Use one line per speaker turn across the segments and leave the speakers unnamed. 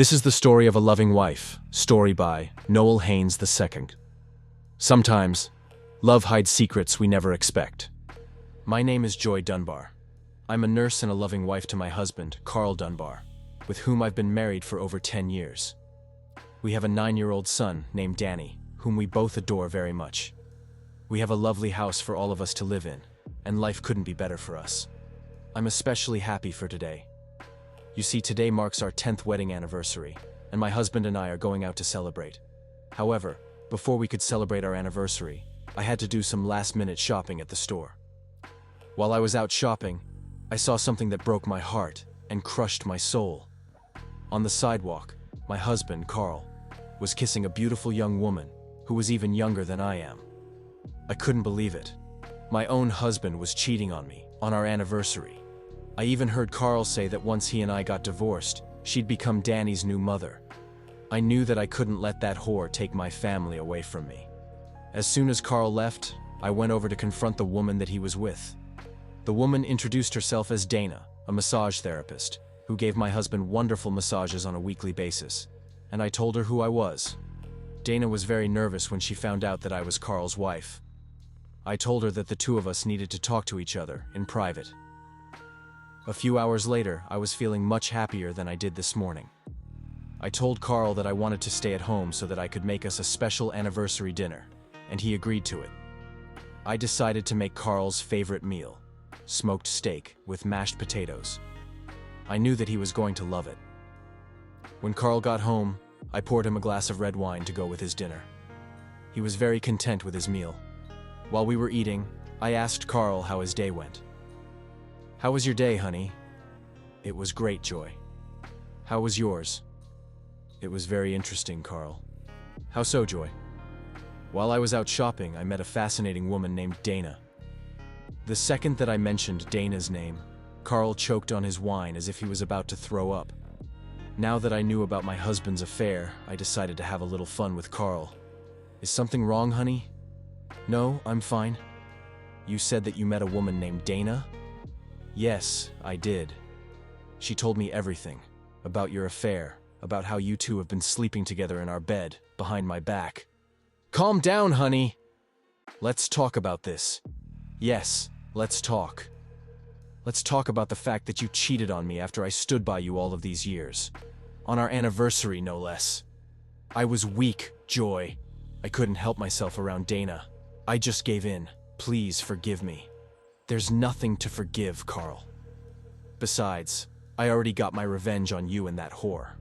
This is the story of a loving wife, story by Noel Haynes II. Sometimes, love hides secrets we never expect. My name is Joy Dunbar. I'm a nurse and a loving wife to my husband, Carl Dunbar, with whom I've been married for over 10 years. We have a 9-year-old son named Danny, whom we both adore very much. We have a lovely house for all of us to live in, and life couldn't be better for us. I'm especially happy for today. You see, today marks our 10th wedding anniversary, and my husband and I are going out to celebrate. However, before we could celebrate our anniversary, I had to do some last-minute shopping at the store. While I was out shopping, I saw something that broke my heart and crushed my soul. On the sidewalk, my husband, Carl, was kissing a beautiful young woman who was even younger than I am. I couldn't believe it. My own husband was cheating on me on our anniversary. I even heard Carl say that once he and I got divorced, she'd become Danny's new mother. I knew that I couldn't let that whore take my family away from me. As soon as Carl left, I went over to confront the woman that he was with. The woman introduced herself as Dana, a massage therapist, who gave my husband wonderful massages on a weekly basis, and I told her who I was. Dana was very nervous when she found out that I was Carl's wife. I told her that the two of us needed to talk to each other in private. A few hours later, I was feeling much happier than I did this morning. I told Carl that I wanted to stay at home so that I could make us a special anniversary dinner, and he agreed to it. I decided to make Carl's favorite meal, smoked steak with mashed potatoes. I knew that he was going to love it. When Carl got home, I poured him a glass of red wine to go with his dinner. He was very content with his meal. While we were eating, I asked Carl how his day went. "How was your day, honey?" "It was great, Joy." "How was yours?" "It was very interesting, Carl." "How so, Joy?" "While I was out shopping, I met a fascinating woman named Dana." The second that I mentioned Dana's name, Carl choked on his wine as if he was about to throw up. Now that I knew about my husband's affair, I decided to have a little fun with Carl. "Is something wrong, honey?" "No, I'm fine." "You said that you met a woman named Dana?" "Yes, I did. She told me everything, about your affair, about how you two have been sleeping together in our bed, behind my back." "Calm down, honey! Let's talk about this." "Yes, let's talk. Let's talk about the fact that you cheated on me after I stood by you all of these years. On our anniversary, no less. I was weak, Joy. I couldn't help myself around Dana. I just gave in. Please forgive me." "There's nothing to forgive, Carl. Besides, I already got my revenge on you and that whore."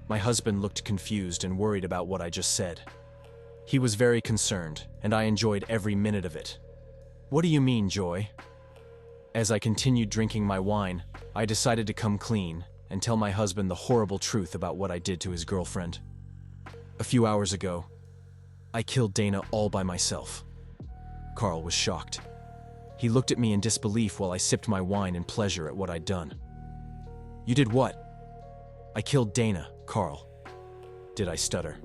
My husband looked confused and worried about what I just said. He was very concerned, and I enjoyed every minute of it. "What do you mean, Joy?" As I continued drinking my wine, I decided to come clean and tell my husband the horrible truth about what I did to his girlfriend. "A few hours ago, I killed Dana all by myself." Carl was shocked. He looked at me in disbelief while I sipped my wine in pleasure at what I'd done. "You did what?" "I killed Dana, Carl." Did I stutter?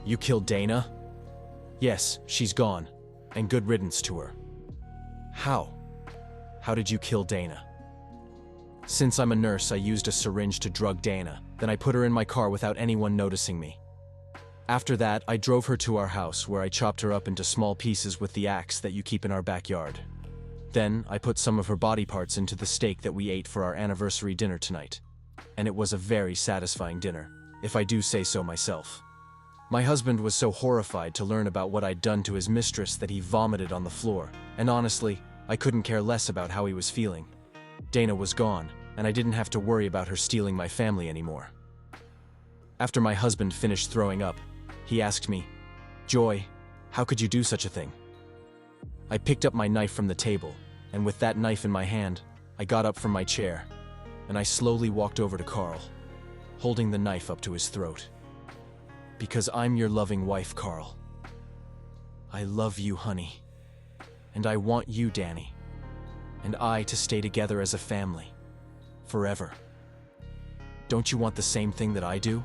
"You killed Dana?" "Yes, she's gone, and good riddance to her." "How? How did you kill Dana?" "Since I'm a nurse, I used a syringe to drug Dana, then I put her in my car without anyone noticing me. After that, I drove her to our house where I chopped her up into small pieces with the axe that you keep in our backyard. Then, I put some of her body parts into the steak that we ate for our anniversary dinner tonight. And it was a very satisfying dinner, if I do say so myself. My husband was so horrified to learn about what I'd done to his mistress that he vomited on the floor, and honestly, I couldn't care less about how he was feeling. Dana was gone, and I didn't have to worry about her stealing my family anymore. After my husband finished throwing up, he asked me, "Joy, how could you do such a thing?" I picked up my knife from the table, and with that knife in my hand, I got up from my chair, and I slowly walked over to Carl, holding the knife up to his throat. "Because I'm your loving wife, Carl. I love you, honey. And I want you, Danny. And I to stay together as a family. Forever. Don't you want the same thing that I do?"